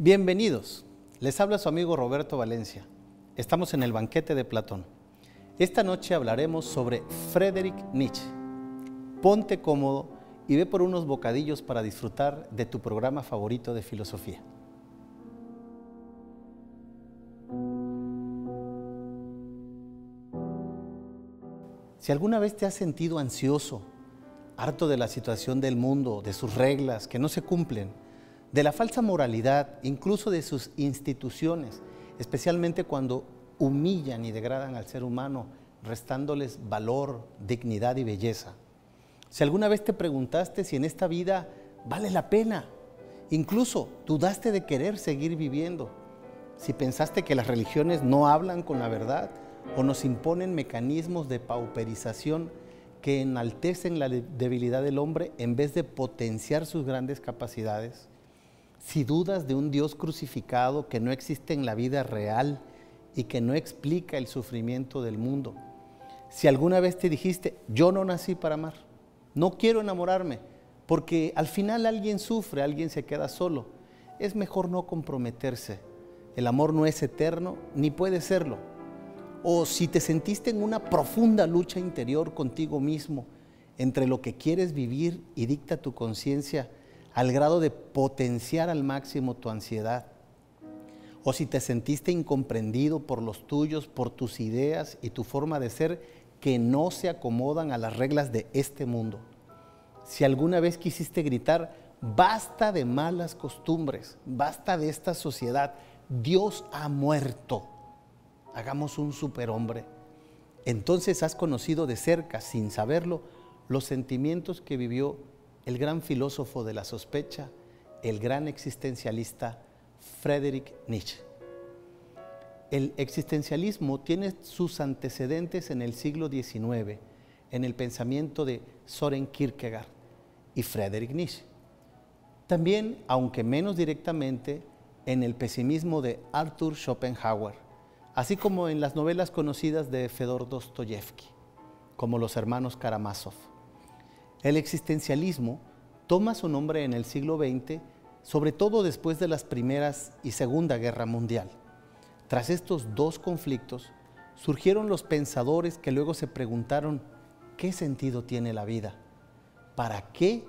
Bienvenidos, les habla su amigo Roberto Valencia. Estamos en el banquete de Platón. Esta noche hablaremos sobre Friedrich Nietzsche. Ponte cómodo y ve por unos bocadillos para disfrutar de tu programa favorito de filosofía. Si alguna vez te has sentido ansioso, harto de la situación del mundo, de sus reglas que no se cumplen, de la falsa moralidad, incluso de sus instituciones, especialmente cuando humillan y degradan al ser humano, restándoles valor, dignidad y belleza. Si alguna vez te preguntaste si en esta vida vale la pena, incluso dudaste de querer seguir viviendo, si pensaste que las religiones no hablan con la verdad o nos imponen mecanismos de pauperización que enaltecen la debilidad del hombre en vez de potenciar sus grandes capacidades, si dudas de un Dios crucificado que no existe en la vida real y que no explica el sufrimiento del mundo, si alguna vez te dijiste, yo no nací para amar, no quiero enamorarme, porque al final alguien sufre, alguien se queda solo, es mejor no comprometerse, el amor no es eterno ni puede serlo. O si te sentiste en una profunda lucha interior contigo mismo, entre lo que quieres vivir y dicta tu conciencia, al grado de potenciar al máximo tu ansiedad. O si te sentiste incomprendido por los tuyos, por tus ideas y tu forma de ser que no se acomodan a las reglas de este mundo. Si alguna vez quisiste gritar, basta de malas costumbres, basta de esta sociedad, Dios ha muerto, hagamos un superhombre. Entonces has conocido de cerca, sin saberlo, los sentimientos que vivió el gran filósofo de la sospecha, el gran existencialista Friedrich Nietzsche. El existencialismo tiene sus antecedentes en el siglo XIX, en el pensamiento de Søren Kierkegaard y Friedrich Nietzsche. También, aunque menos directamente, en el pesimismo de Arthur Schopenhauer, así como en las novelas conocidas de Fedor Dostoyevsky, como Los hermanos Karamazov. El existencialismo toma su nombre en el siglo XX, sobre todo después de las Primeras y Segunda Guerra Mundial. Tras estos dos conflictos, surgieron los pensadores que luego se preguntaron ¿qué sentido tiene la vida? ¿Para qué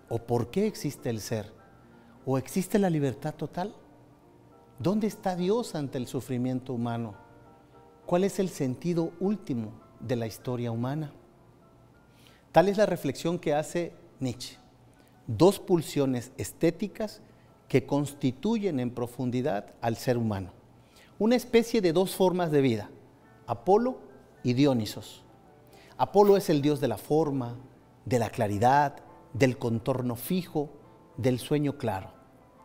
o por qué existe el ser? ¿O existe la libertad total? ¿Dónde está Dios ante el sufrimiento humano? ¿Cuál es el sentido último de la historia humana? Tal es la reflexión que hace Nietzsche. Dos pulsiones estéticas que constituyen en profundidad al ser humano. Una especie de dos formas de vida, Apolo y Dionisos. Apolo es el dios de la forma, de la claridad, del contorno fijo, del sueño claro.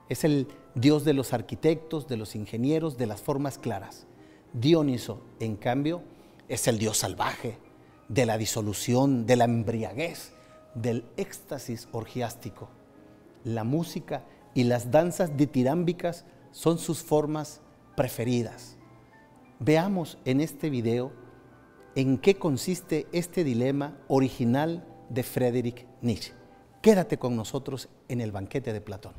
Es el dios de los arquitectos, de los ingenieros, de las formas claras. Dioniso, en cambio, es el dios salvaje, de la disolución, de la embriaguez, del éxtasis orgiástico. La música y las danzas ditirámbicas son sus formas preferidas. Veamos en este video en qué consiste este dilema original de Friedrich Nietzsche. Quédate con nosotros en el banquete de Platón.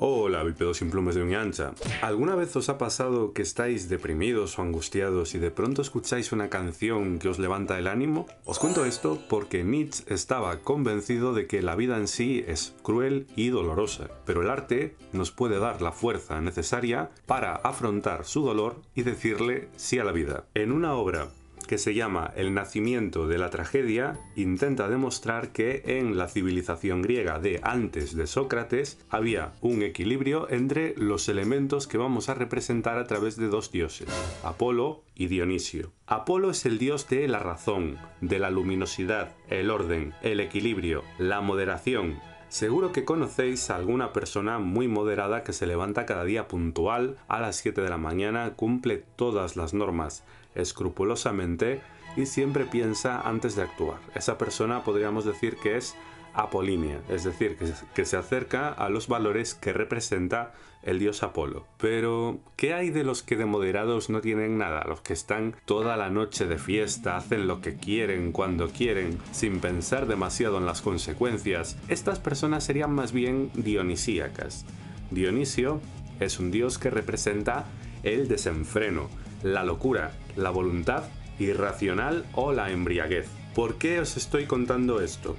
Hola, bípedos sin plumas de uña ancha. ¿Alguna vez os ha pasado que estáis deprimidos o angustiados y de pronto escucháis una canción que os levanta el ánimo? Os cuento esto porque Nietzsche estaba convencido de que la vida en sí es cruel y dolorosa, pero el arte nos puede dar la fuerza necesaria para afrontar su dolor y decirle sí a la vida. En una obra que se llama El nacimiento de la tragedia, intenta demostrar que en la civilización griega de antes de Sócrates había un equilibrio entre los elementos que vamos a representar a través de dos dioses, Apolo y Dionisio. Apolo es el dios de la razón, de la luminosidad, el orden, el equilibrio, la moderación. Seguro que conocéis a alguna persona muy moderada que se levanta cada día puntual a las 7 de la mañana, cumple todas las normas escrupulosamente y siempre piensa antes de actuar. Esa persona podríamos decir que es apolínea, es decir, que se acerca a los valores que representa el dios Apolo. Pero, ¿qué hay de los que de moderados no tienen nada? Los que están toda la noche de fiesta, hacen lo que quieren, cuando quieren, sin pensar demasiado en las consecuencias. Estas personas serían más bien dionisíacas. Dionisio es un dios que representa el desenfreno, la locura, la voluntad irracional o la embriaguez. ¿Por qué os estoy contando esto?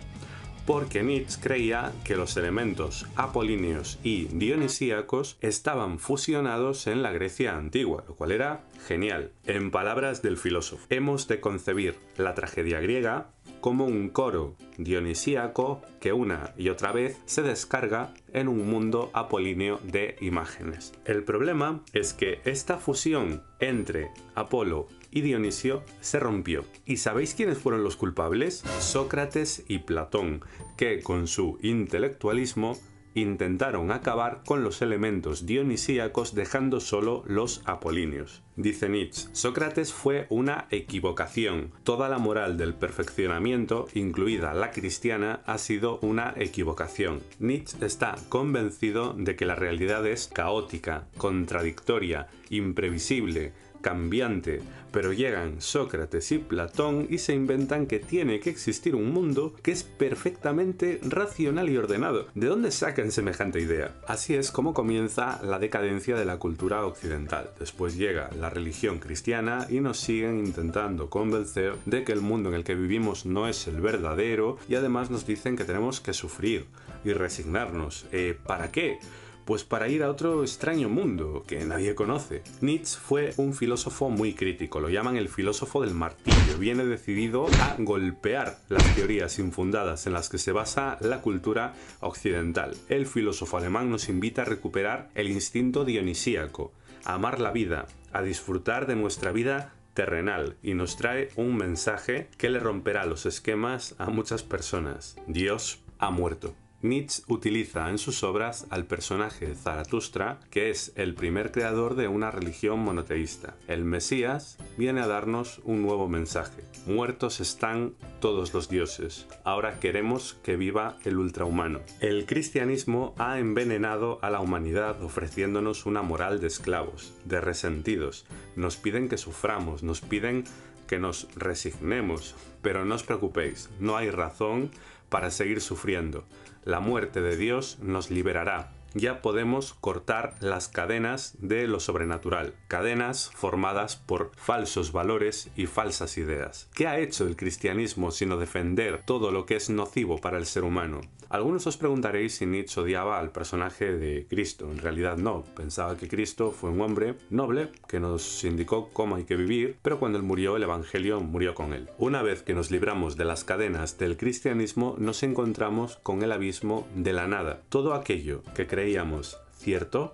Porque Nietzsche creía que los elementos apolíneos y dionisíacos estaban fusionados en la Grecia antigua, lo cual era genial. En palabras del filósofo, hemos de concebir la tragedia griega como un coro dionisíaco que una y otra vez se descarga en un mundo apolíneo de imágenes. El problema es que esta fusión entre Apolo y Dionisio se rompió. ¿Y sabéis quiénes fueron los culpables? Sócrates y Platón, que con su intelectualismo intentaron acabar con los elementos dionisíacos dejando solo los apolíneos. Dice Nietzsche, Sócrates fue una equivocación. Toda la moral del perfeccionamiento, incluida la cristiana, ha sido una equivocación. Nietzsche está convencido de que la realidad es caótica, contradictoria, imprevisible, cambiante, pero llegan Sócrates y Platón y se inventan que tiene que existir un mundo que es perfectamente racional y ordenado. ¿De dónde sacan semejante idea? Así es como comienza la decadencia de la cultura occidental. Después llega la religión cristiana y nos siguen intentando convencer de que el mundo en el que vivimos no es el verdadero y además nos dicen que tenemos que sufrir y resignarnos. ¿Para qué? Pues para ir a otro extraño mundo que nadie conoce. Nietzsche fue un filósofo muy crítico, lo llaman el filósofo del martillo. Viene decidido a golpear las teorías infundadas en las que se basa la cultura occidental. El filósofo alemán nos invita a recuperar el instinto dionisíaco, a amar la vida, a disfrutar de nuestra vida terrenal y nos trae un mensaje que le romperá los esquemas a muchas personas. Dios ha muerto. Nietzsche utiliza en sus obras al personaje Zaratustra, que es el primer creador de una religión monoteísta. El Mesías viene a darnos un nuevo mensaje. Muertos están todos los dioses. Ahora queremos que viva el ultrahumano. El cristianismo ha envenenado a la humanidad ofreciéndonos una moral de esclavos, de resentidos. Nos piden que suframos, nos piden que nos resignemos. Pero no os preocupéis, no hay razón para seguir sufriendo. La muerte de Dios nos liberará. Ya podemos cortar las cadenas de lo sobrenatural, cadenas formadas por falsos valores y falsas ideas. ¿Qué ha hecho el cristianismo sino defender todo lo que es nocivo para el ser humano? Algunos os preguntaréis si Nietzsche odiaba al personaje de Cristo. En realidad no, pensaba que Cristo fue un hombre noble que nos indicó cómo hay que vivir, pero cuando él murió, el Evangelio murió con él. Una vez que nos libramos de las cadenas del cristianismo, nos encontramos con el abismo de la nada. Todo aquello que creíamos cierto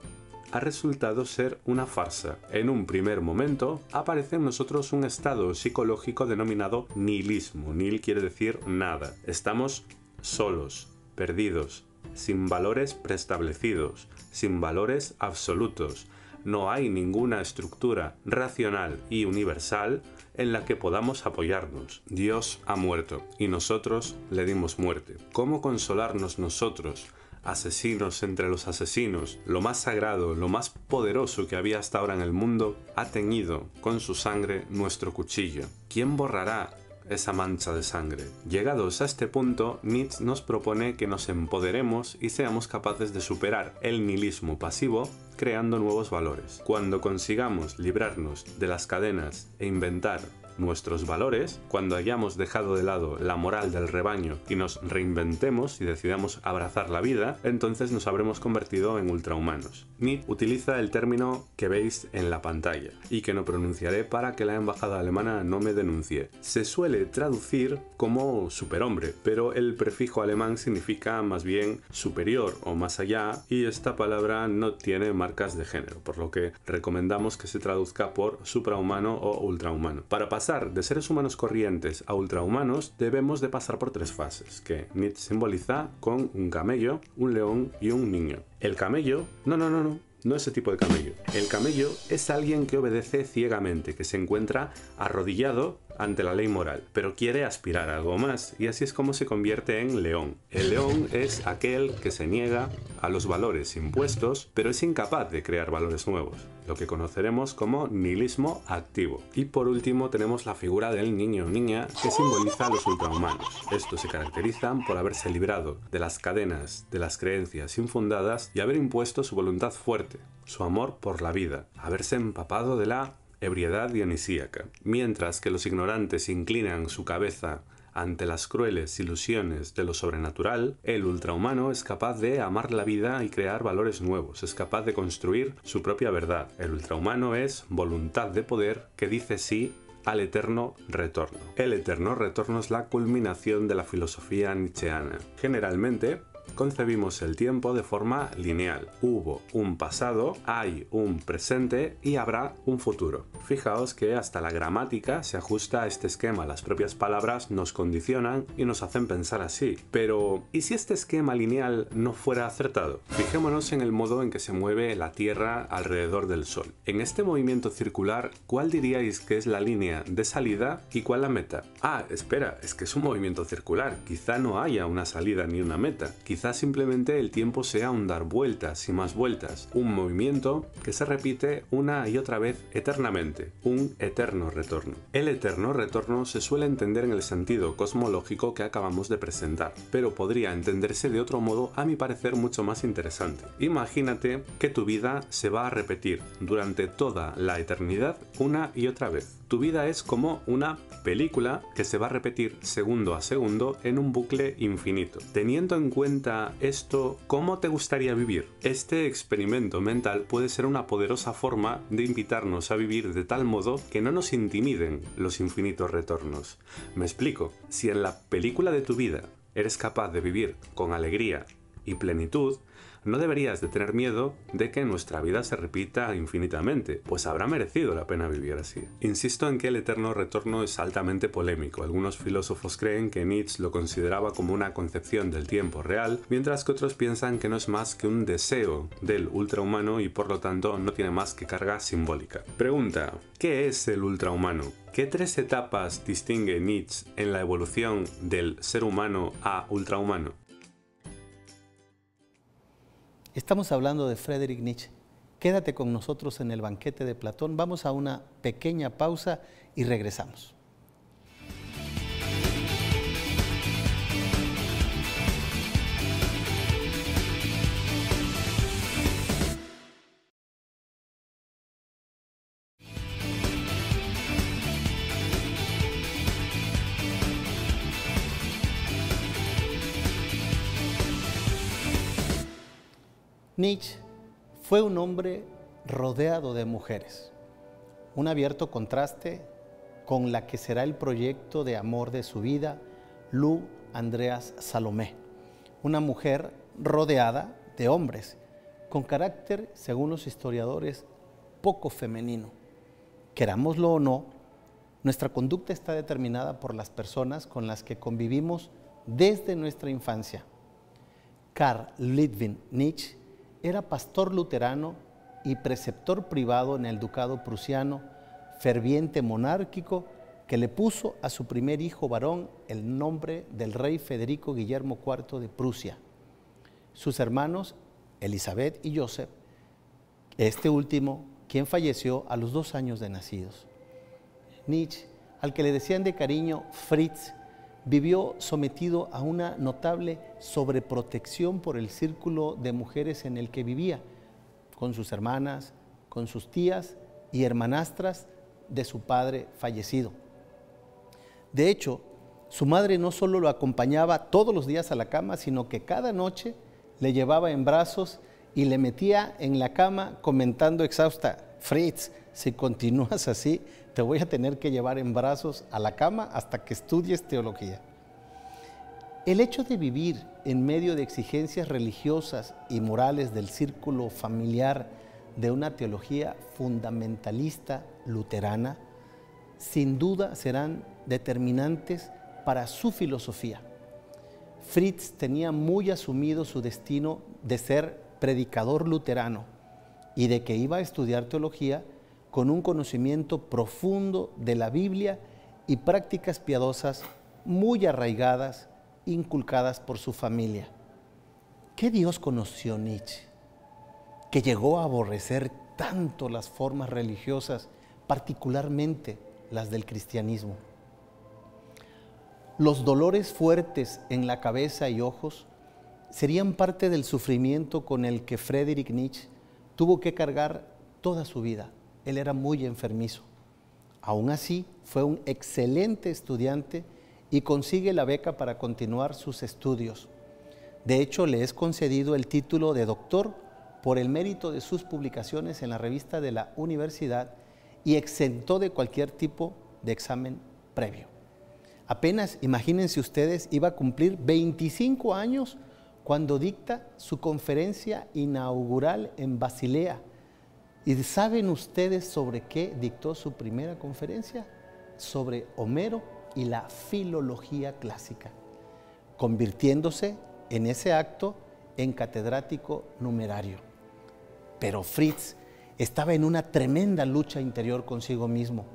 ha resultado ser una farsa. En un primer momento aparece en nosotros un estado psicológico denominado nihilismo. Nihil quiere decir nada. Estamos solos, perdidos, sin valores preestablecidos, sin valores absolutos. No hay ninguna estructura racional y universal en la que podamos apoyarnos. Dios ha muerto y nosotros le dimos muerte. ¿Cómo consolarnos nosotros, asesinos entre los asesinos? Lo más sagrado, lo más poderoso que había hasta ahora en el mundo, ha teñido con su sangre nuestro cuchillo. ¿Quién borrará esa mancha de sangre? Llegados a este punto, Nietzsche nos propone que nos empoderemos y seamos capaces de superar el nihilismo pasivo creando nuevos valores. Cuando consigamos librarnos de las cadenas e inventar nuestros valores, cuando hayamos dejado de lado la moral del rebaño y nos reinventemos y decidamos abrazar la vida, entonces nos habremos convertido en ultrahumanos. Nietzsche utiliza el término que veis en la pantalla y que no pronunciaré para que la embajada alemana no me denuncie. Se suele traducir como superhombre, pero el prefijo alemán significa más bien superior o más allá, y esta palabra no tiene marcas de género, por lo que recomendamos que se traduzca por suprahumano o ultrahumano. Para pasar de seres humanos corrientes a ultrahumanos debemos de pasar por 3 fases, que Nietzsche simboliza con un camello, un león y un niño. El camello, no ese tipo de camello. El camello es alguien que obedece ciegamente, que se encuentra arrodillado ante la ley moral, pero quiere aspirar a algo más, y así es como se convierte en león. El león es aquel que se niega a los valores impuestos, pero es incapaz de crear valores nuevos, lo que conoceremos como nihilismo activo. Y por último tenemos la figura del niño o niña, que simboliza a los ultrahumanos. Estos se caracterizan por haberse librado de las cadenas de las creencias infundadas y haber impuesto su voluntad fuerte, su amor por la vida, haberse empapado de la ebriedad dionisíaca, mientras que los ignorantes inclinan su cabeza ante las crueles ilusiones de lo sobrenatural. El ultrahumano es capaz de amar la vida y crear valores nuevos, es capaz de construir su propia verdad. El ultrahumano es voluntad de poder que dice sí al eterno retorno. El eterno retorno es la culminación de la filosofía nietzscheana. Generalmente concebimos el tiempo de forma lineal. Hubo un pasado, hay un presente y habrá un futuro. Fijaos que hasta la gramática se ajusta a este esquema. Las propias palabras nos condicionan y nos hacen pensar así. Pero, ¿y si este esquema lineal no fuera acertado? Fijémonos en el modo en que se mueve la Tierra alrededor del Sol. En este movimiento circular, ¿cuál diríais que es la línea de salida y cuál la meta? Ah, espera, es que es un movimiento circular. Quizá no haya una salida ni una meta. Quizás simplemente el tiempo sea un dar vueltas y más vueltas, un movimiento que se repite una y otra vez eternamente, un eterno retorno. El eterno retorno se suele entender en el sentido cosmológico que acabamos de presentar, pero podría entenderse de otro modo, a mi parecer mucho más interesante. Imagínate que tu vida se va a repetir durante toda la eternidad una y otra vez. Tu vida es como una película que se va a repetir segundo a segundo en un bucle infinito. Teniendo en cuenta esto, ¿cómo te gustaría vivir? Este experimento mental puede ser una poderosa forma de invitarnos a vivir de tal modo que no nos intimiden los infinitos retornos. Me explico. Si en la película de tu vida eres capaz de vivir con alegría y plenitud, no deberías de tener miedo de que nuestra vida se repita infinitamente, pues habrá merecido la pena vivir así. Insisto en que el eterno retorno es altamente polémico. Algunos filósofos creen que Nietzsche lo consideraba como una concepción del tiempo real, mientras que otros piensan que no es más que un deseo del ultrahumano y por lo tanto no tiene más que carga simbólica. Pregunta: ¿qué es el ultrahumano? ¿Qué 3 etapas distingue Nietzsche en la evolución del ser humano a ultrahumano? Estamos hablando de Friedrich Nietzsche. Quédate con nosotros en el banquete de Platón. Vamos a una pequeña pausa y regresamos. Nietzsche fue un hombre rodeado de mujeres, un abierto contraste con la que será el proyecto de amor de su vida, Lou Andreas Salomé, una mujer rodeada de hombres, con carácter, según los historiadores, poco femenino. Querámoslo o no, nuestra conducta está determinada por las personas con las que convivimos desde nuestra infancia. Karl Ludwig Nietzsche era pastor luterano y preceptor privado en el ducado prusiano, ferviente monárquico, que le puso a su primer hijo varón el nombre del rey Federico Guillermo IV de Prusia. Sus hermanos, Elizabeth y Joseph, este último, quien falleció a los 2 años de nacidos. Nietzsche, al que le decían de cariño Fritz, vivió sometido a una notable sobreprotección por el círculo de mujeres en el que vivía, con sus hermanas, con sus tías y hermanastras de su padre fallecido. De hecho, su madre no solo lo acompañaba todos los días a la cama, sino que cada noche le llevaba en brazos y le metía en la cama comentando exhausta: Fritz, si continúas así, te voy a tener que llevar en brazos a la cama hasta que estudies teología. El hecho de vivir en medio de exigencias religiosas y morales del círculo familiar de una teología fundamentalista luterana, sin duda serán determinantes para su filosofía. Fritz tenía muy asumido su destino de ser predicador luterano y de que iba a estudiar teología con un conocimiento profundo de la Biblia y prácticas piadosas muy arraigadas, inculcadas por su familia. ¿Qué Dios conoció Nietzsche, que llegó a aborrecer tanto las formas religiosas, particularmente las del cristianismo? Los dolores fuertes en la cabeza y ojos serían parte del sufrimiento con el que Friedrich Nietzsche tuvo que cargar toda su vida. Él era muy enfermizo. Aún así, fue un excelente estudiante y consigue la beca para continuar sus estudios. De hecho, le es concedido el título de doctor por el mérito de sus publicaciones en la revista de la universidad y exentó de cualquier tipo de examen previo. Apenas, imagínense ustedes, iba a cumplir 25 años cuando dicta su conferencia inaugural en Basilea. ¿Y saben ustedes sobre qué dictó su primera conferencia? Sobre Homero y la filología clásica, convirtiéndose en ese acto en catedrático numerario. Pero Fritz estaba en una tremenda lucha interior consigo mismo,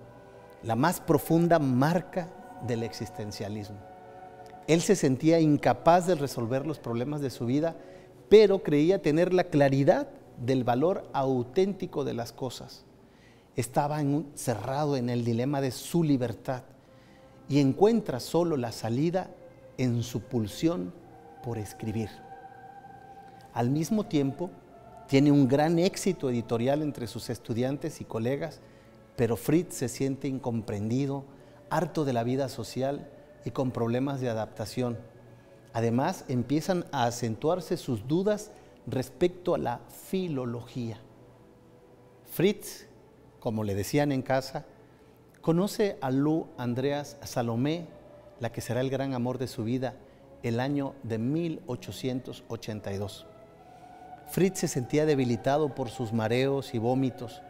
la más profunda marca del existencialismo. Él se sentía incapaz de resolver los problemas de su vida, pero creía tener la claridad del valor auténtico de las cosas. Estaba cerrado en el dilema de su libertad y encuentra solo la salida en su pulsión por escribir. Al mismo tiempo, tiene un gran éxito editorial entre sus estudiantes y colegas, pero Fritz se siente incomprendido, harto de la vida social y con problemas de adaptación. Además, empiezan a acentuarse sus dudas respecto a la filología. Fritz, como le decían en casa, conoce a Lou Andreas Salomé, la que será el gran amor de su vida, el año de 1882. Fritz se sentía debilitado por sus mareos y vómitos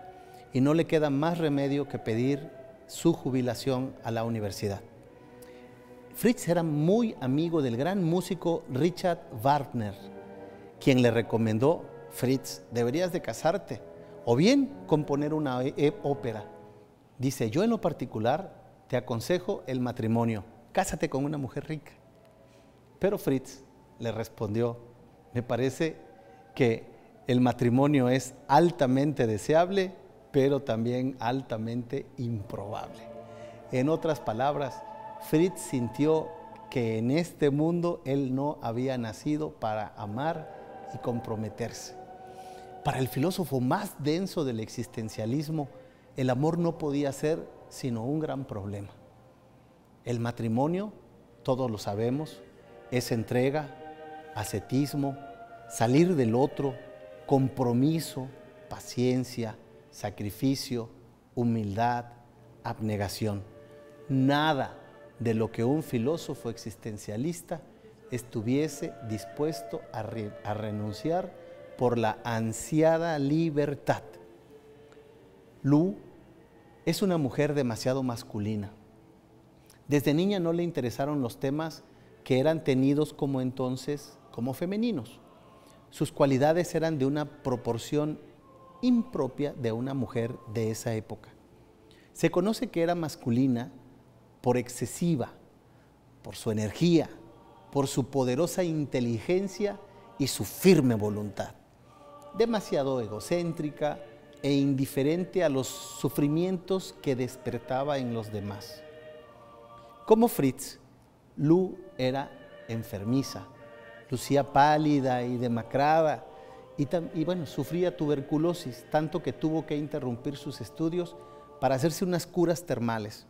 y no le queda más remedio que pedir su jubilación a la universidad. Fritz era muy amigo del gran músico Richard Wagner, quien le recomendó: Fritz, deberías de casarte o bien componer una ópera. Dice: yo en lo particular te aconsejo el matrimonio, cásate con una mujer rica. Pero Fritz le respondió: me parece que el matrimonio es altamente deseable, pero también altamente improbable. En otras palabras, Fritz sintió que en este mundo él no había nacido para amar y comprometerse. Para el filósofo más denso del existencialismo, el amor no podía ser sino un gran problema. El matrimonio, todos lo sabemos, es entrega, ascetismo, salir del otro, compromiso, paciencia, sacrificio, humildad, abnegación. Nada de lo que un filósofo existencialista estuviese dispuesto a renunciar por la ansiada libertad. Lou es una mujer demasiado masculina. Desde niña no le interesaron los temas que eran tenidos como entonces como femeninos. Sus cualidades eran de una proporción impropia de una mujer de esa época. Se conoce que era masculina por excesiva, por su energía, por su poderosa inteligencia y su firme voluntad. Demasiado egocéntrica e indiferente a los sufrimientos que despertaba en los demás. Como Fritz, Lou era enfermiza, lucía pálida y demacrada y bueno, sufría tuberculosis, tanto que tuvo que interrumpir sus estudios para hacerse unas curas termales.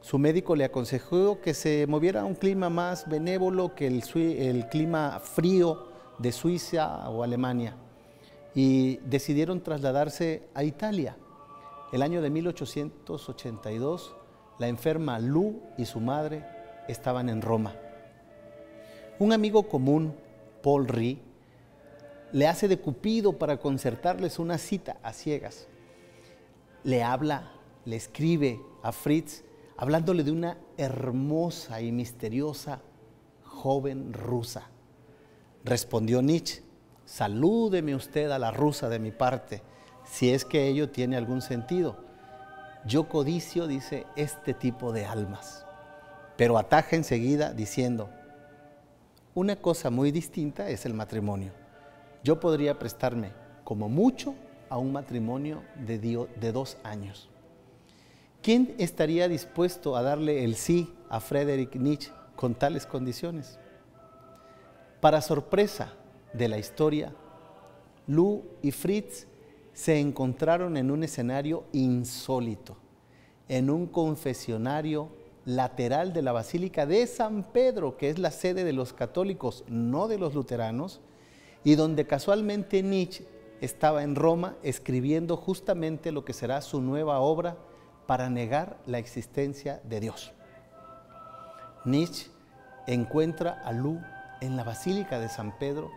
Su médico le aconsejó que se moviera a un clima más benévolo que el clima frío de Suiza o Alemania, y decidieron trasladarse a Italia. El año de 1882, la enferma Lou y su madre estaban en Roma. Un amigo común, Paul Rie, le hace de Cupido para concertarles una cita a ciegas. Le habla, le escribe a Fritz, hablándole de una hermosa y misteriosa joven rusa. Respondió Nietzsche: salúdeme usted a la rusa de mi parte, si es que ello tiene algún sentido. Yo codicio, dice, este tipo de almas. Pero ataja enseguida diciendo: una cosa muy distinta es el matrimonio. Yo podría prestarme, como mucho, a un matrimonio de 2 años. ¿Quién estaría dispuesto a darle el sí a Friedrich Nietzsche con tales condiciones? Para sorpresa de la historia, Lou y Fritz se encontraron en un escenario insólito, en un confesionario lateral de la Basílica de San Pedro, que es la sede de los católicos, no de los luteranos, y donde casualmente Nietzsche estaba en Roma escribiendo justamente lo que será su nueva obra para negar la existencia de Dios. Nietzsche encuentra a Lou en la Basílica de San Pedro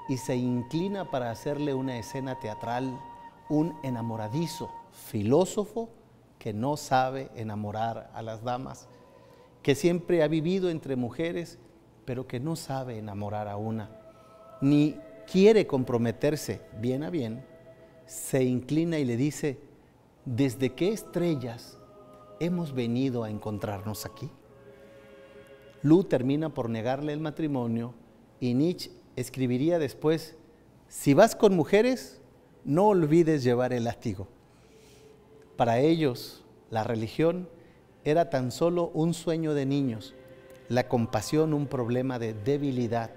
y se inclina para hacerle una escena teatral, un enamoradizo filósofo que no sabe enamorar a las damas, que siempre ha vivido entre mujeres, pero que no sabe enamorar a una, ni quiere comprometerse bien a bien. Se inclina y le dice: ¿desde qué estrellas hemos venido a encontrarnos aquí? Lou termina por negarle el matrimonio y Nietzsche escribiría después: si vas con mujeres, no olvides llevar el látigo. Para ellos, la religión era tan solo un sueño de niños, la compasión un problema de debilidad.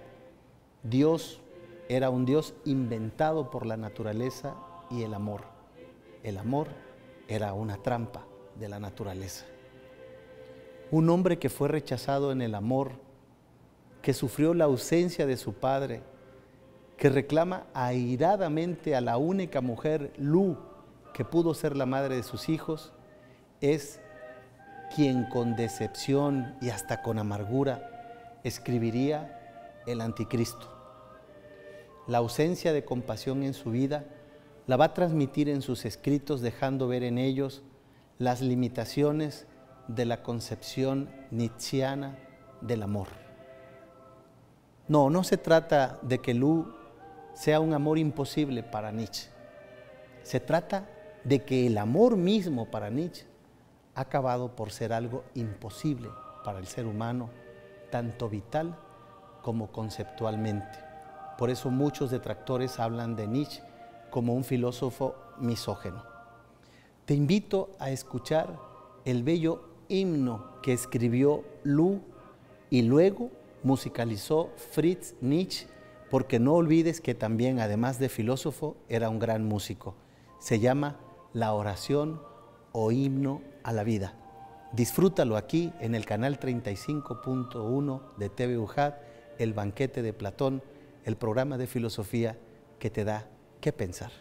Dios era un Dios inventado por la naturaleza y el amor. El amor era una trampa de la naturaleza. Un hombre que fue rechazado en el amor, que sufrió la ausencia de su padre, que reclama airadamente a la única mujer, Lou, que pudo ser la madre de sus hijos, es quien con decepción y hasta con amargura escribiría el Anticristo. La ausencia de compasión en su vida la va a transmitir en sus escritos, dejando ver en ellos las limitaciones de la concepción nietzscheana del amor. No se trata de que Lou sea un amor imposible para Nietzsche. Se trata de que el amor mismo para Nietzsche ha acabado por ser algo imposible para el ser humano, tanto vital como conceptualmente. Por eso muchos detractores hablan de Nietzsche como un filósofo misógino. Te invito a escuchar el bello himno que escribió Lou y luego musicalizó Fritz Nietzsche, porque no olvides que también, además de filósofo, era un gran músico. Se llama La oración o himno a la vida. Disfrútalo aquí en el canal 35.1 de TV UJAD, El banquete de Platón, el programa de filosofía que te da qué pensar.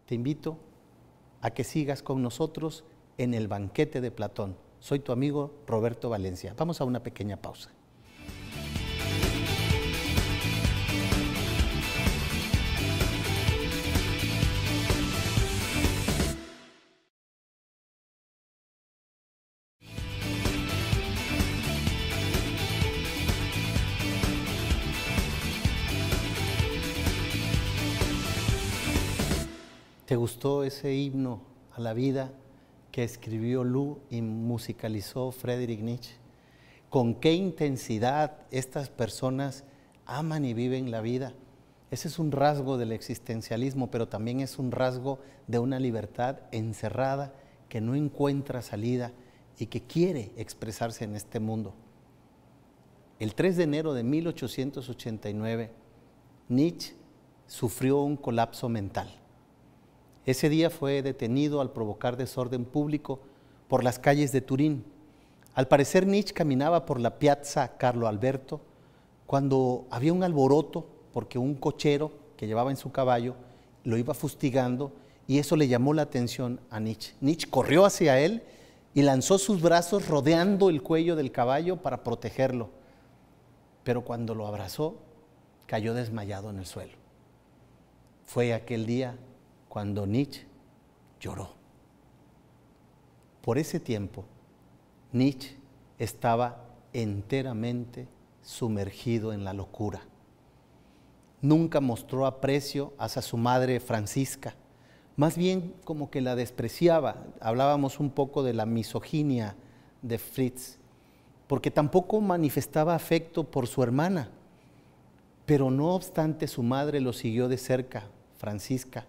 te invito a que sigas con nosotros en el banquete de Platón. Soy tu amigo Roberto Valencia. Vamos a una pequeña pausa. ¿Te gustó ese himno a la vida que escribió Lu y musicalizó Friedrich Nietzsche? ¿Con qué intensidad estas personas aman y viven la vida? Ese es un rasgo del existencialismo, pero también es un rasgo de una libertad encerrada que no encuentra salida y que quiere expresarse en este mundo. El 3 de enero de 1889, Nietzsche sufrió un colapso mental. Ese día fue detenido al provocar desorden público por las calles de Turín. Al parecer Nietzsche caminaba por la Piazza Carlo Alberto cuando había un alboroto porque un cochero que llevaba en su caballo lo iba fustigando y eso le llamó la atención a Nietzsche. Nietzsche corrió hacia él y lanzó sus brazos rodeando el cuello del caballo para protegerlo. Pero cuando lo abrazó, cayó desmayado en el suelo. Fue aquel día cuando Nietzsche lloró. Por ese tiempo, Nietzsche estaba enteramente sumergido en la locura. Nunca mostró aprecio hacia su madre Francisca, más bien como que la despreciaba. Hablábamos un poco de la misoginia de Fritz, porque tampoco manifestaba afecto por su hermana, pero no obstante su madre lo siguió de cerca, Francisca,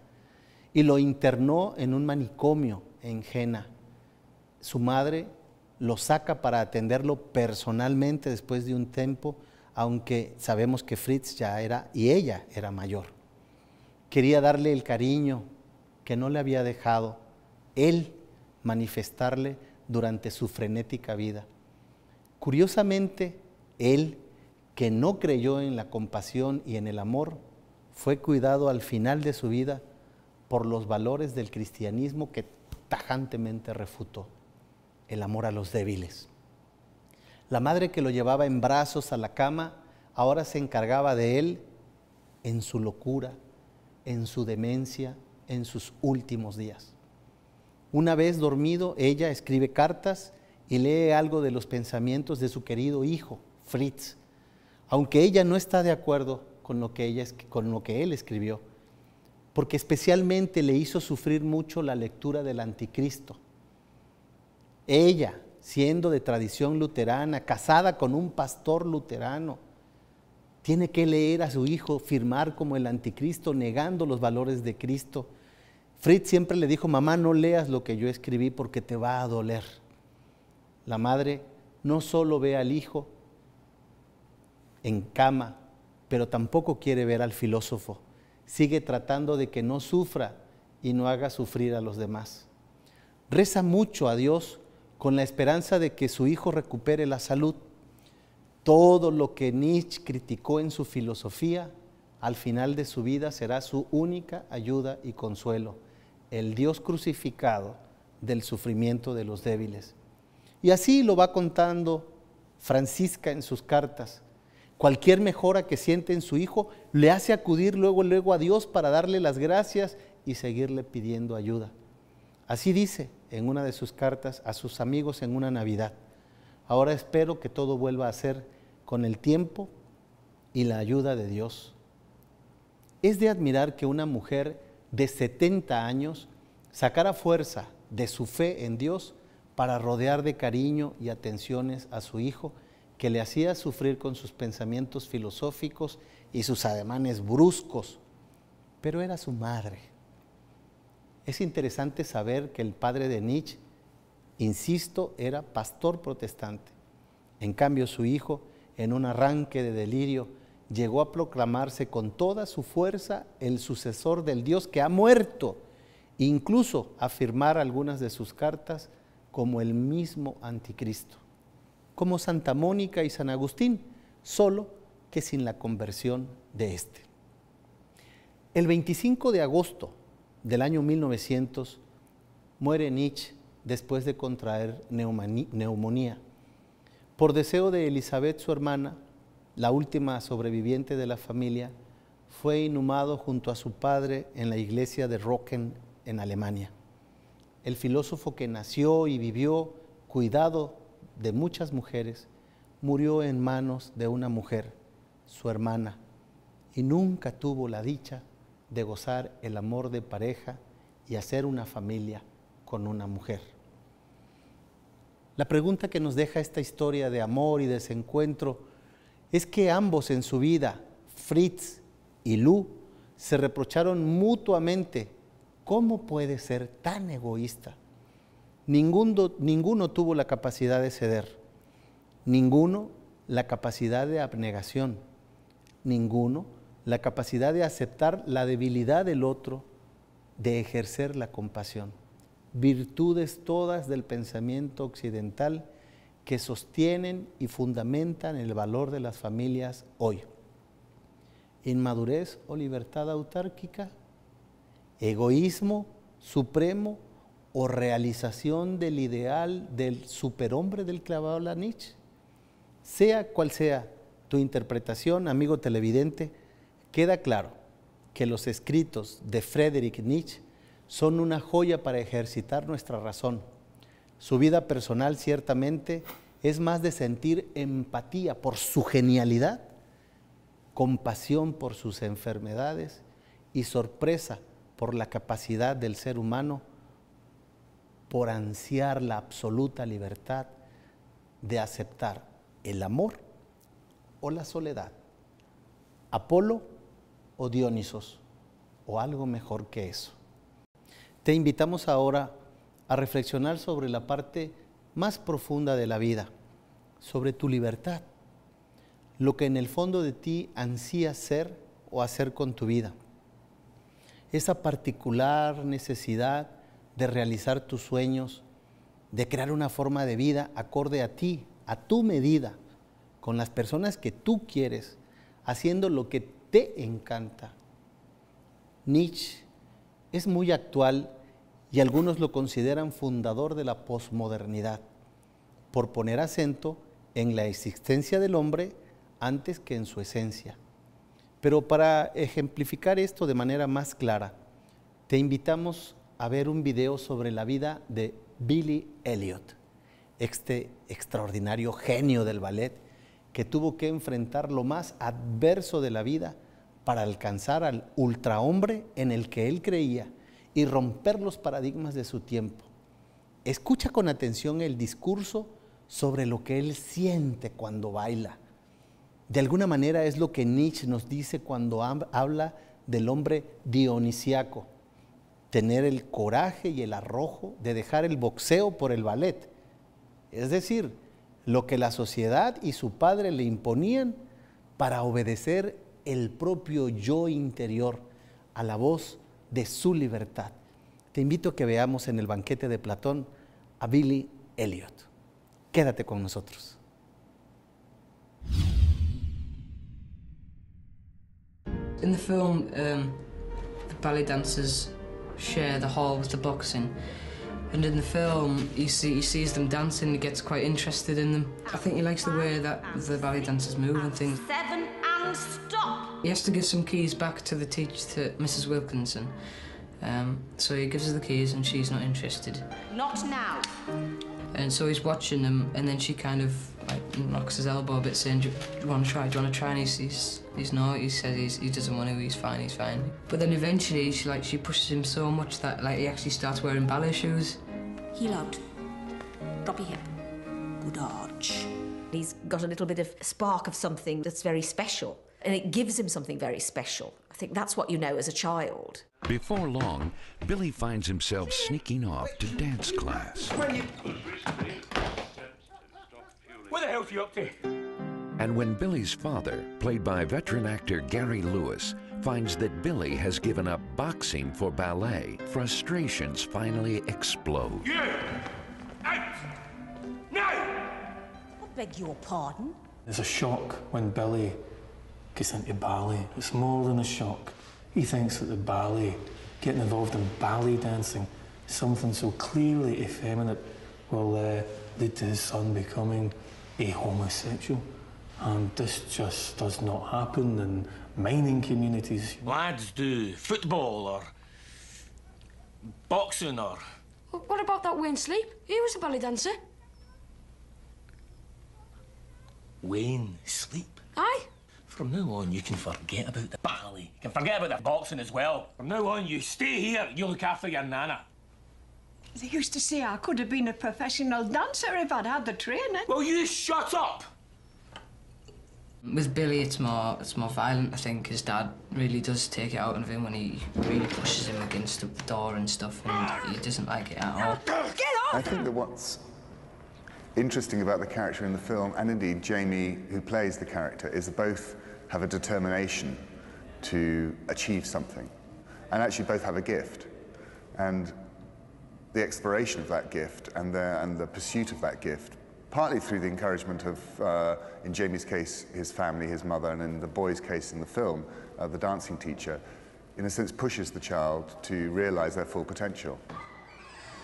y lo internó en un manicomio en Jena. Su madre lo saca para atenderlo personalmente después de un tiempo, aunque sabemos que Fritz ya era, y ella era mayor. Quería darle el cariño que no le había dejado él manifestarle durante su frenética vida. Curiosamente, él, que no creyó en la compasión y en el amor, fue cuidado al final de su vida por los valores del cristianismo que tajantemente refutó: el amor a los débiles. La madre que lo llevaba en brazos a la cama ahora se encargaba de él en su locura, en su demencia, en sus últimos días. Una vez dormido, ella escribe cartas y lee algo de los pensamientos de su querido hijo, Fritz, aunque ella no está de acuerdo con lo que él escribió, porque especialmente le hizo sufrir mucho la lectura del Anticristo. Ella, siendo de tradición luterana, casada con un pastor luterano, tiene que leer a su hijo firmar como el Anticristo, negando los valores de Cristo. Fritz siempre le dijo: mamá, no leas lo que yo escribí porque te va a doler. La madre no solo ve al hijo en cama, pero tampoco quiere ver al filósofo. Sigue tratando de que no sufra y no haga sufrir a los demás. Reza mucho a Dios con la esperanza de que su hijo recupere la salud. Todo lo que Nietzsche criticó en su filosofía, al final de su vida será su única ayuda y consuelo: el Dios crucificado del sufrimiento de los débiles. Y así lo va contando Francisca en sus cartas. Cualquier mejora que siente en su hijo le hace acudir luego a Dios para darle las gracias y seguirle pidiendo ayuda. Así dice en una de sus cartas a sus amigos en una Navidad: ahora espero que todo vuelva a ser con el tiempo y la ayuda de Dios. Es de admirar que una mujer de 70 años sacara fuerza de su fe en Dios para rodear de cariño y atenciones a su hijo, que le hacía sufrir con sus pensamientos filosóficos y sus ademanes bruscos, pero era su madre. Es interesante saber que el padre de Nietzsche, insisto, era pastor protestante. En cambio, su hijo, en un arranque de delirio, llegó a proclamarse con toda su fuerza el sucesor del Dios que ha muerto, incluso a afirmar algunas de sus cartas como el mismo Anticristo, como Santa Mónica y San Agustín, solo que sin la conversión de este. El 25 de agosto del año 1900, muere Nietzsche después de contraer neumonía. Por deseo de Elizabeth, su hermana, la última sobreviviente de la familia, fue inhumado junto a su padre en la iglesia de Rocken, en Alemania. El filósofo que nació y vivió cuidado de muchas mujeres, murió en manos de una mujer, su hermana, y nunca tuvo la dicha de gozar el amor de pareja y hacer una familia con una mujer. La pregunta que nos deja esta historia de amor y desencuentro es que ambos en su vida, Fritz y Lou, se reprocharon mutuamente. ¿Cómo puede ser tan egoísta? Ninguno tuvo la capacidad de ceder, ninguno la capacidad de abnegación, ninguno la capacidad de aceptar la debilidad del otro, de ejercer la compasión. Virtudes todas del pensamiento occidental que sostienen y fundamentan el valor de las familias hoy. Inmadurez o libertad autárquica, egoísmo supremo o realización del ideal del superhombre del que hablaba Nietzsche. Sea cual sea tu interpretación, amigo televidente, queda claro que los escritos de Friedrich Nietzsche son una joya para ejercitar nuestra razón. Su vida personal ciertamente es más de sentir empatía por su genialidad, compasión por sus enfermedades y sorpresa por la capacidad del ser humano por ansiar la absoluta libertad de aceptar el amor o la soledad, Apolo o Dionisos, o algo mejor que eso. Te invitamos ahora a reflexionar sobre la parte más profunda de la vida, sobre tu libertad, lo que en el fondo de ti ansías ser o hacer con tu vida. Esa particular necesidad de realizar tus sueños, de crear una forma de vida acorde a ti, a tu medida, con las personas que tú quieres, haciendo lo que te encanta. Nietzsche es muy actual y algunos lo consideran fundador de la posmodernidad, por poner acento en la existencia del hombre antes que en su esencia. Pero para ejemplificar esto de manera más clara, te invitamos a ver un video sobre la vida de Billy Elliot, este extraordinario genio del ballet que tuvo que enfrentar lo más adverso de la vida para alcanzar al ultrahombre en el que él creía y romper los paradigmas de su tiempo. Escucha con atención el discurso sobre lo que él siente cuando baila. De alguna manera es lo que Nietzsche nos dice cuando habla del hombre dionisiaco, tener el coraje y el arrojo de dejar el boxeo por el ballet. Es decir, lo que la sociedad y su padre le imponían para obedecer el propio yo interior a la voz de su libertad. Te invito a que veamos en el banquete de Platón a Billy Elliot. Quédate con nosotros. In the film, the ballet dancers share the hall with the boxing, and in the film, he sees them dancing. He gets quite interested in them. I think he likes the way that the ballet dancers move and things. 7 and stop. He has to give some keys back to the teacher, to Mrs. Wilkinson. So he gives her the keys, and she's not interested. Not now. And so he's watching them, and then she kind of like knocks his elbow a bit, saying, "Do you want to try? Do you want to try?" And he's no. He says he doesn't want to. He's fine. He's fine. But then eventually, she pushes him so much that he actually starts wearing ballet shoes. Heel out. Drop your hip. Good arch. He's got a little bit of spark of something that's very special, and it gives him something very special. I think that's what you know as a child. Before long, Billy finds himself sneaking off to dance class. What the hell's you up to? And when Billy's father, played by veteran actor Gary Lewis, finds that Billy has given up boxing for ballet, frustrations finally explode. You! Out! Now! I beg your pardon? There's a shock when Billy gets into ballet. It's more than a shock. He thinks that the ballet getting involved in ballet dancing, something so clearly effeminate, will lead to his son becoming a homosexual. And this just does not happen in mining communities. Lads do football or boxing or... What about that Wayne Sleep? He was a ballet dancer. Wayne Sleep? Aye. From now on, you can forget about the ballet. You can forget about the boxing as well. From now on, you stay here. You look after your nana. They used to say I could have been a professional dancer if I'd had the training. Well, you shut up! With Billy, it's more violent. I think his dad really does take it out of him when he really pushes him against the door and stuff, and he doesn't like it at all. Get off! I think that what's interesting about the character in the film, and indeed Jamie, who plays the character, is that both have a determination to achieve something, and actually both have a gift. And the exploration of that gift and the pursuit of that gift, partly through the encouragement of, in Jamie's case, his family, his mother, and in the boy's case in the film, the dancing teacher, in a sense pushes the child to realize their full potential.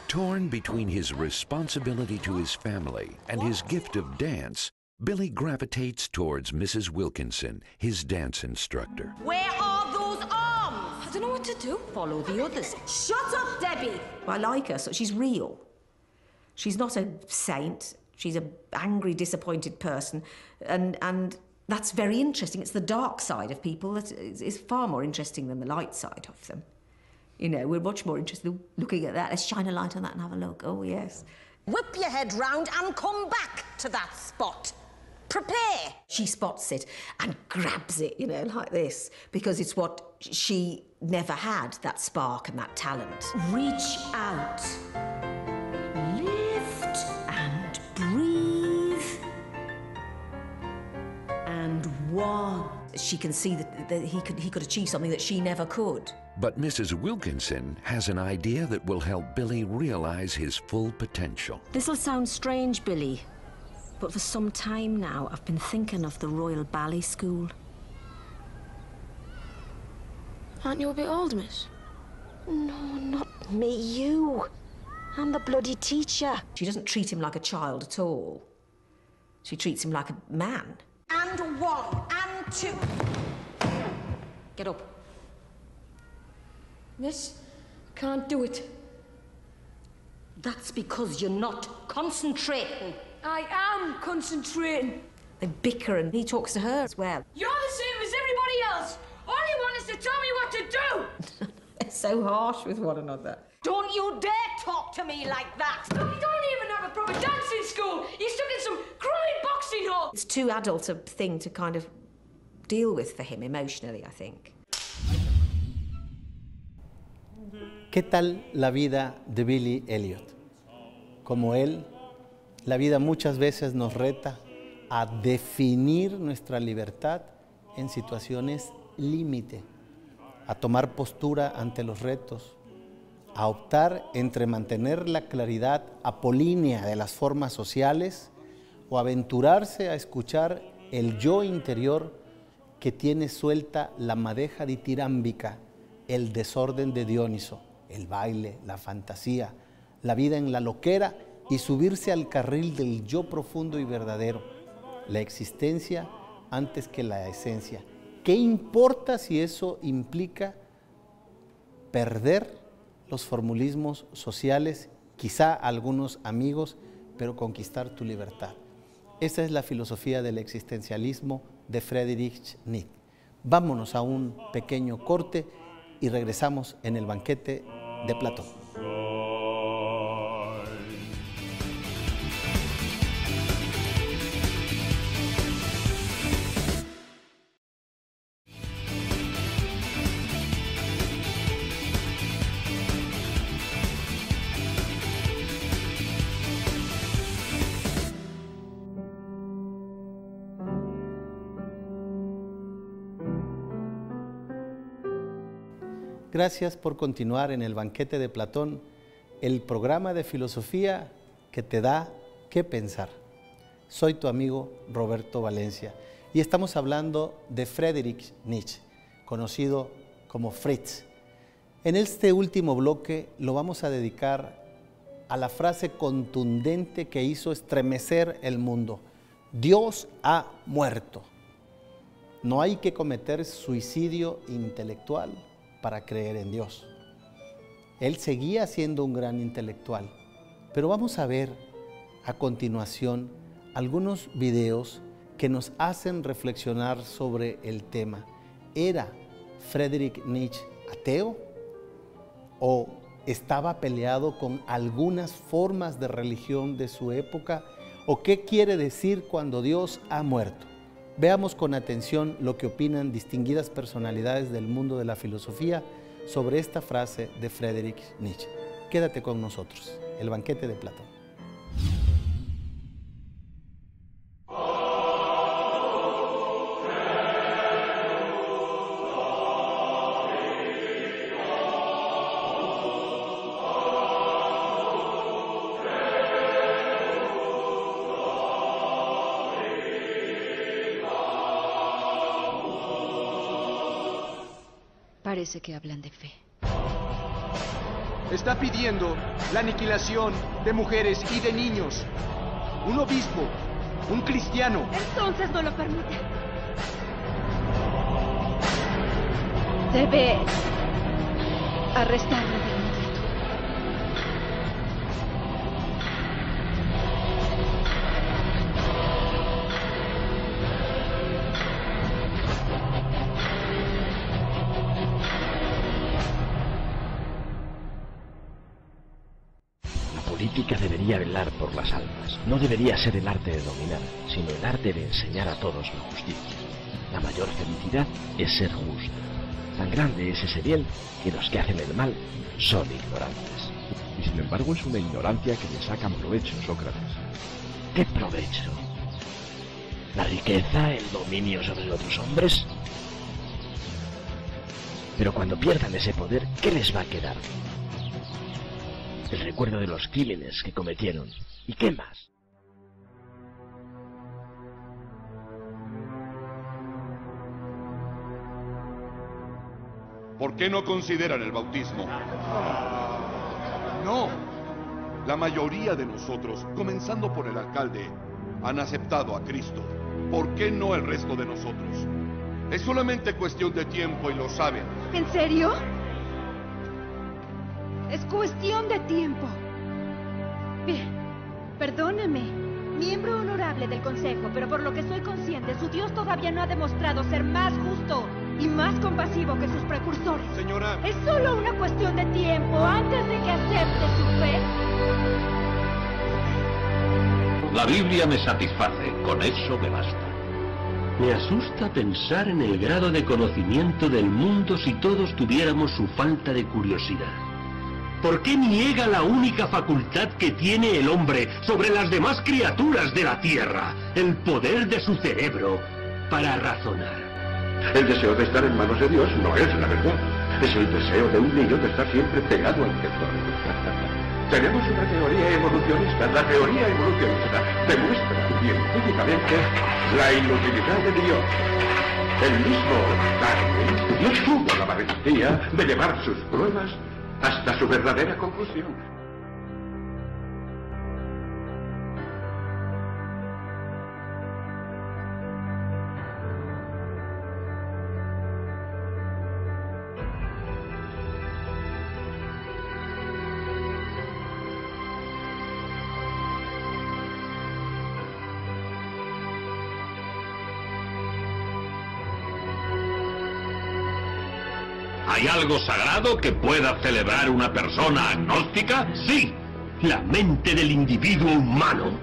Torn between his responsibility to his family and his gift of dance, Billy gravitates towards Mrs. Wilkinson, his dance instructor. Where are those arms? I don't know what to do. Follow the others. Shut up, Debbie! I like her, so she's real. She's not a saint. She's an angry, disappointed person. And that's very interesting. It's the dark side of people that is far more interesting than the light side of them. You know, we're much more interested in looking at that. Let's shine a light on that and have a look. Oh, yes. Whip your head round and come back to that spot. Prepare. She spots it and grabs it, you know, like this, because it's what she never had, that spark and that talent. Reach out. Lift and breathe. And one. She can see that he could achieve something that she never could. But Mrs. Wilkinson has an idea that will help Billy realize his full potential. This'll sound strange, Billy, but for some time now I've been thinking of the Royal Ballet School. Aren't you a bit old, miss? No, not me, you. I'm the bloody teacher. She doesn't treat him like a child at all. She treats him like a man. And one, and two. Get up. Miss, can't do it. That's because you're not concentrating. I am concentrating. They bicker and he talks to her as well. You're the same as everybody else. All you want is to tell me what to do. They're so harsh with one another. Don't you dare talk to me like that. Look, you don't even have a proper dancing school. You're stuck in some crummy boxing hall. It's too adult a thing to kind of deal with for him emotionally, I think. ¿Qué tal la vida de Billy Elliot? Como él, la vida muchas veces nos reta a definir nuestra libertad en situaciones límite, a tomar postura ante los retos, a optar entre mantener la claridad apolínea de las formas sociales o aventurarse a escuchar el yo interior que tiene suelta la madeja ditirámbica, el desorden de Dioniso, el baile, la fantasía, la vida en la loquera y subirse al carril del yo profundo y verdadero, la existencia antes que la esencia. ¿Qué importa si eso implica perder los formulismos sociales, quizá algunos amigos, pero conquistar tu libertad? Esa es la filosofía del existencialismo de Friedrich Nietzsche. Vámonos a un pequeño corte y regresamos en el banquete de Platón. Gracias por continuar en el banquete de Platón, el programa de filosofía que te da qué pensar. Soy tu amigo Roberto Valencia y estamos hablando de Friedrich Nietzsche, conocido como Fritz. En este último bloque lo vamos a dedicar a la frase contundente que hizo estremecer el mundo. Dios ha muerto. No hay que cometer suicidio intelectual para creer en Dios. Él seguía siendo un gran intelectual, pero vamos a ver a continuación algunos videos que nos hacen reflexionar sobre el tema. ¿Era Friedrich Nietzsche ateo o estaba peleado con algunas formas de religión de su época? ¿O qué quiere decir cuando Dios ha muerto? Veamos con atención lo que opinan distinguidas personalidades del mundo de la filosofía sobre esta frase de Friedrich Nietzsche. Quédate con nosotros, El banquete de Platón. Parece que hablan de fe. Está pidiendo la aniquilación de mujeres y de niños. Un obispo, un cristiano. Entonces no lo permite. Debe arrestarlo de inmediato. La política debería velar por las almas. No debería ser el arte de dominar, sino el arte de enseñar a todos la justicia. La mayor felicidad es ser justo. Tan grande es ese bien que los que hacen el mal son ignorantes. Y sin embargo es una ignorancia que le sacan provecho, Sócrates. ¿Qué provecho? ¿La riqueza, el dominio sobre los otros hombres? Pero cuando pierdan ese poder, ¿qué les va a quedar? El recuerdo de los crímenes que cometieron. ¿Y qué más? ¿Por qué no consideran el bautismo? No. La mayoría de nosotros, comenzando por el alcalde, han aceptado a Cristo. ¿Por qué no el resto de nosotros? Es solamente cuestión de tiempo y lo saben. ¿En serio? Es cuestión de tiempo. Bien, perdóneme, miembro honorable del Consejo, pero por lo que soy consciente, su Dios todavía no ha demostrado ser más justo y más compasivo que sus precursores. Señora. Es solo una cuestión de tiempo antes de que acepte su fe. La Biblia me satisface, con eso me basta. Me asusta pensar en el grado de conocimiento del mundo si todos tuviéramos su falta de curiosidad. ¿Por qué niega la única facultad que tiene el hombre sobre las demás criaturas de la tierra, el poder de su cerebro para razonar? El deseo de estar en manos de Dios no es la verdad. Es el deseo de un niño de estar siempre pegado al tesoro. Tenemos una teoría evolucionista. La teoría evolucionista demuestra científicamente la inutilidad de Dios. El mismo Darwin no tuvo la valentía de llevar sus pruebas hasta su verdadera conclusión. ¿Hay algo sagrado que pueda celebrar una persona agnóstica? Sí, la mente del individuo humano.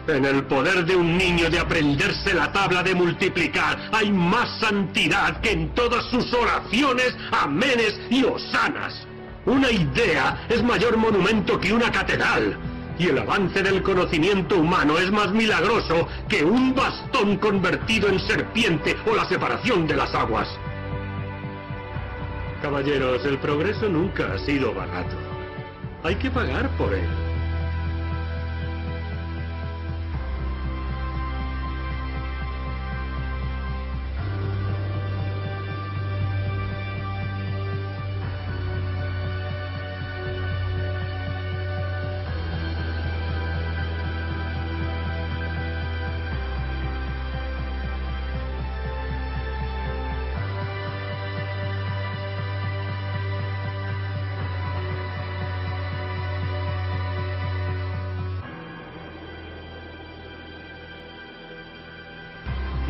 En el poder de un niño de aprenderse la tabla de multiplicar hay más santidad que en todas sus oraciones, amenes y hosanas. Una idea es mayor monumento que una catedral. Y el avance del conocimiento humano es más milagroso que un bastón convertido en serpiente o la separación de las aguas. Caballeros, el progreso nunca ha sido barato. Hay que pagar por él.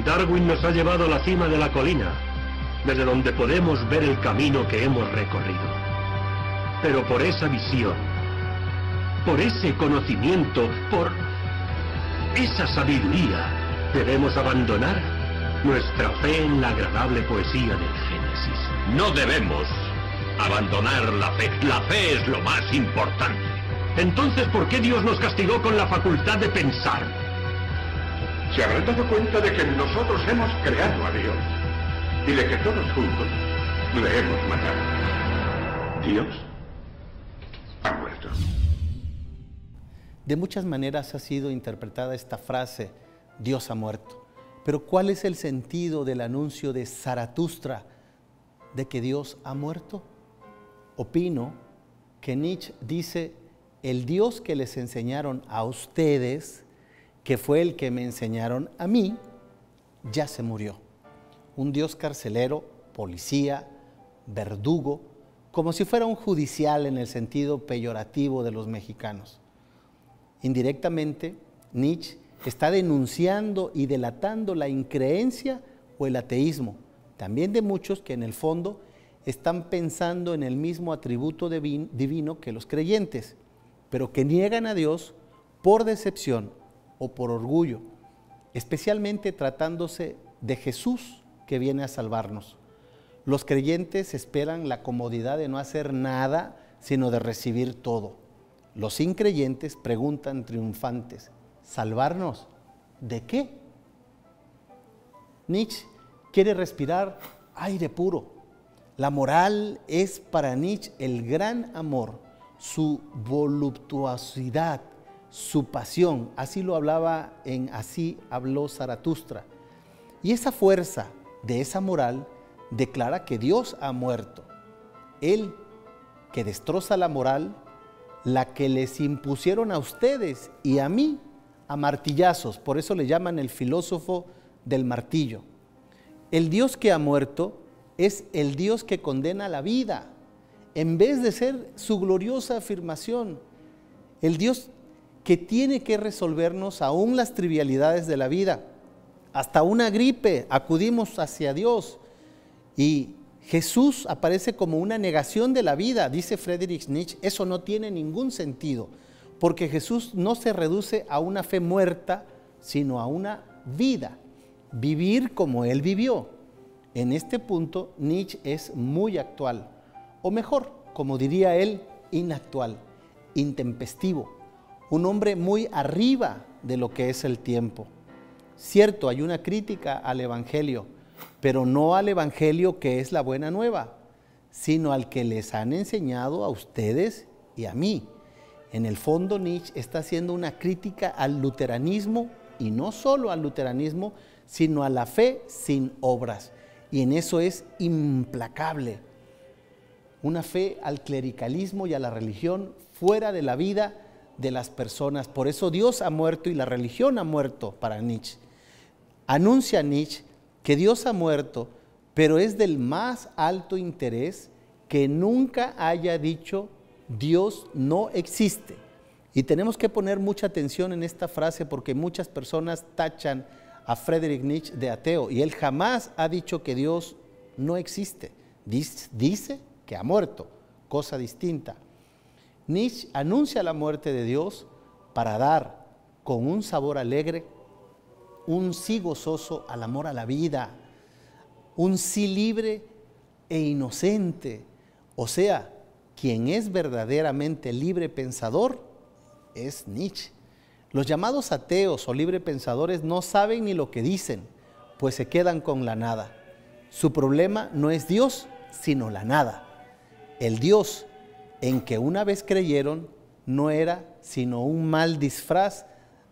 Darwin nos ha llevado a la cima de la colina, desde donde podemos ver el camino que hemos recorrido. Pero por esa visión, por ese conocimiento, por esa sabiduría, debemos abandonar nuestra fe en la agradable poesía del Génesis. No debemos abandonar la fe. La fe es lo más importante. Entonces, ¿por qué Dios nos castigó con la facultad de pensar? Se habrán dado cuenta de que nosotros hemos creado a Dios y de que todos juntos le hemos matado. Dios ha muerto. De muchas maneras ha sido interpretada esta frase, Dios ha muerto. Pero ¿cuál es el sentido del anuncio de Zaratustra de que Dios ha muerto? Opino que Nietzsche dice, el Dios que les enseñaron a ustedes, que fue el que me enseñaron a mí, ya se murió. Un Dios carcelero, policía, verdugo, como si fuera un judicial en el sentido peyorativo de los mexicanos. Indirectamente, Nietzsche está denunciando y delatando la increencia o el ateísmo, también de muchos que en el fondo están pensando en el mismo atributo divino que los creyentes, pero que niegan a Dios por decepción o por orgullo, especialmente tratándose de Jesús que viene a salvarnos. Los creyentes esperan la comodidad de no hacer nada, sino de recibir todo. Los increyentes preguntan triunfantes, ¿salvarnos de qué? Nietzsche quiere respirar aire puro. La moral es para Nietzsche el gran amor, su voluptuosidad, su pasión. Así lo hablaba en Así habló Zaratustra. Y esa fuerza de esa moral declara que Dios ha muerto. Él que destroza la moral, la que les impusieron a ustedes y a mí a martillazos, por eso le llaman el filósofo del martillo. El Dios que ha muerto es el Dios que condena la vida, en vez de ser su gloriosa afirmación. El Dios que tiene que resolvernos aún las trivialidades de la vida. Hasta una gripe acudimos hacia Dios y Jesús aparece como una negación de la vida, dice Friedrich Nietzsche. Eso no tiene ningún sentido, porque Jesús no se reduce a una fe muerta, sino a una vida, vivir como Él vivió. En este punto, Nietzsche es muy actual, o mejor, como diría él, inactual, intempestivo, un hombre muy arriba de lo que es el tiempo. Cierto, hay una crítica al Evangelio, pero no al Evangelio que es la buena nueva, sino al que les han enseñado a ustedes y a mí. En el fondo, Nietzsche está haciendo una crítica al luteranismo, y no solo al luteranismo, sino a la fe sin obras. Y en eso es implacable. Una fe al clericalismo y a la religión fuera de la vida de las personas. Por eso Dios ha muerto y la religión ha muerto para Nietzsche. Anuncia Nietzsche que Dios ha muerto, pero es del más alto interés que nunca haya dicho Dios no existe. Y tenemos que poner mucha atención en esta frase porque muchas personas tachan a Friedrich Nietzsche de ateo y él jamás ha dicho que Dios no existe. Dice que ha muerto, cosa distinta. Nietzsche anuncia la muerte de Dios para dar con un sabor alegre un sí gozoso al amor a la vida, un sí libre e inocente. O sea, quien es verdaderamente libre pensador es Nietzsche. Los llamados ateos o libre pensadores no saben ni lo que dicen, pues se quedan con la nada. Su problema no es Dios, sino la nada. El Dios en que una vez creyeron no era sino un mal disfraz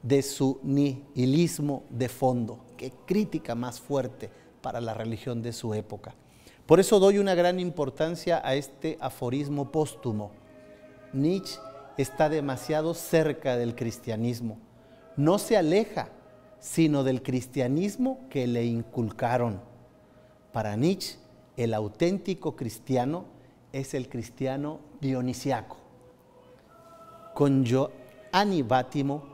de su nihilismo de fondo. Qué crítica más fuerte para la religión de su época. Por eso doy una gran importancia a este aforismo póstumo. Nietzsche está demasiado cerca del cristianismo. No se aleja, sino del cristianismo que le inculcaron. Para Nietzsche, el auténtico cristiano es el cristiano dionisiaco. Con Giovanni Vattimo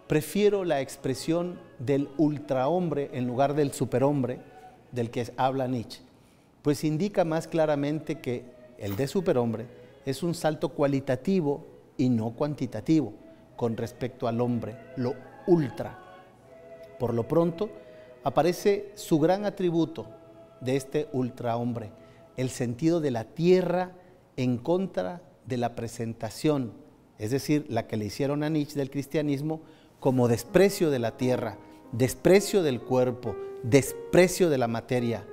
prefiero la expresión del ultrahombre en lugar del superhombre del que habla Nietzsche, pues indica más claramente que el de superhombre es un salto cualitativo y no cuantitativo con respecto al hombre, lo ultra. Por lo pronto, aparece su gran atributo de este ultrahombre, el sentido de la tierra en contra de la presentación, es decir, la que le hicieron a Nietzsche del cristianismo como desprecio de la tierra, desprecio del cuerpo, desprecio de la materia.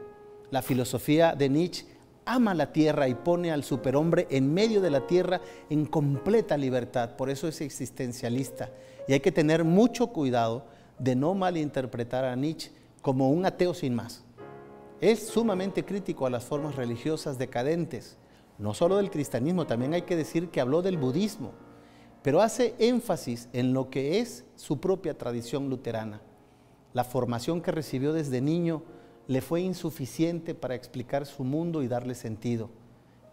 La filosofía de Nietzsche ama la tierra y pone al superhombre en medio de la tierra en completa libertad, por eso es existencialista. Y hay que tener mucho cuidado de no malinterpretar a Nietzsche como un ateo sin más. Es sumamente crítico a las formas religiosas decadentes, no solo del cristianismo, también hay que decir que habló del budismo, pero hace énfasis en lo que es su propia tradición luterana. La formación que recibió desde niño le fue insuficiente para explicar su mundo y darle sentido.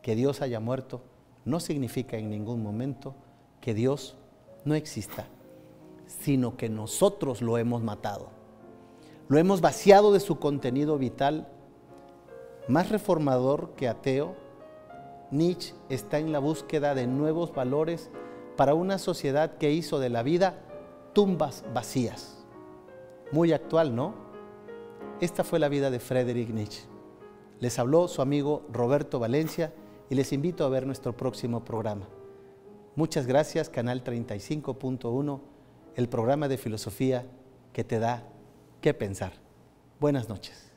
Que Dios haya muerto no significa en ningún momento que Dios no exista, sino que nosotros lo hemos matado. Lo hemos vaciado de su contenido vital. Más reformador que ateo, Nietzsche está en la búsqueda de nuevos valores para una sociedad que hizo de la vida tumbas vacías. Muy actual, ¿no? Esta fue la vida de Friedrich Nietzsche. Les habló su amigo Roberto Valencia y les invito a ver nuestro próximo programa. Muchas gracias, Canal 35.1, el programa de filosofía que te da qué pensar. Buenas noches.